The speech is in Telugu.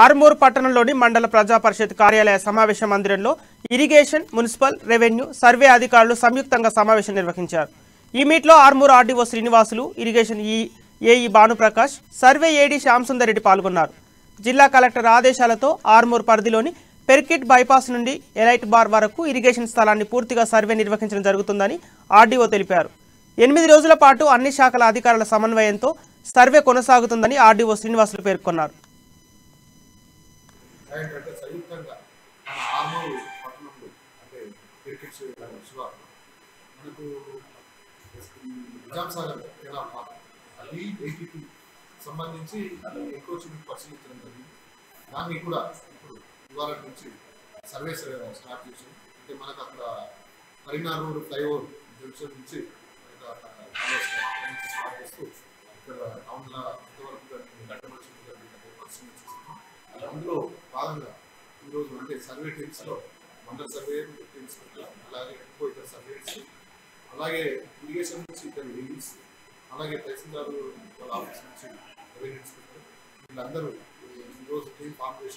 ఆర్మూర్ పట్టణంలోని మండల ప్రజా పరిషత్ కార్యాలయ సమావేశ మందిరంలో ఇరిగేషన్, మున్సిపల్, రెవెన్యూ, సర్వే అధికారులు సంయుక్తంగా సమావేశం నిర్వహించారు. ఈ మీట్లో Armoor RDO Srinivasulu, irrigation AE Bhanuprakash, survey AD Shyamasundar Reddy పాల్గొన్నారు. జిల్లా కలెక్టర్ ఆదేశాలతో ఆర్మూర్ పరిధిలోని పెర్కిట్ బైపాస్ నుండి ఎలైట్ బార్ వరకు ఇరిగేషన్ స్థలాన్ని పూర్తిగా సర్వే నిర్వహించడం జరుగుతుందని ఆర్డీఓ తెలిపారు. 8 రోజుల పాటు అన్ని శాఖల అధికారుల సమన్వయంతో సర్వే కొనసాగుతుందని ఆర్డీఓ శ్రీనివాసులు పేర్కొన్నారు. సంయుక్తంగా మన ఆర్మూరు పట్టణంలో అంటే క్రికెట్ మనకు నిజాం సాగర్ కెనాల్ పార్క్ అది 82 సంబంధించి ఎంక్రోచ్మెంట్ పరిశీలించడం జరిగింది. దాన్ని కూడా ఇప్పుడు ఇవాళ నుంచి సర్వే స్టార్ట్ చేసాం. అంటే మనకు అక్కడ కరీంనగర్ రోడ్ ఫ్లైఓవర్ జంక్షన్ నుంచి స్టార్ట్ చేస్తూ ఇక్కడ టౌన్లో ఇంతవరకు గడ్డపరిచిన పరిశీలించేస్తున్నాం. అందులో భాగంగా ఈరోజు అంటే సర్వే టీమ్స్లో మండల సర్వే టీమ్స్, అలాగే ఎక్కువ ఇతర సర్వేస్, అలాగే ఇరిగేషన్ నుంచి ఇద్దరు ఏఈస్, అలాగే తహసీల్దారు వాళ్ళ ఆఫీస్ నుంచి రెవెన్యూ ఇన్స్పెక్టర్, వీళ్ళందరూ ఈరోజు టీమ్ ఫామ్ చేసి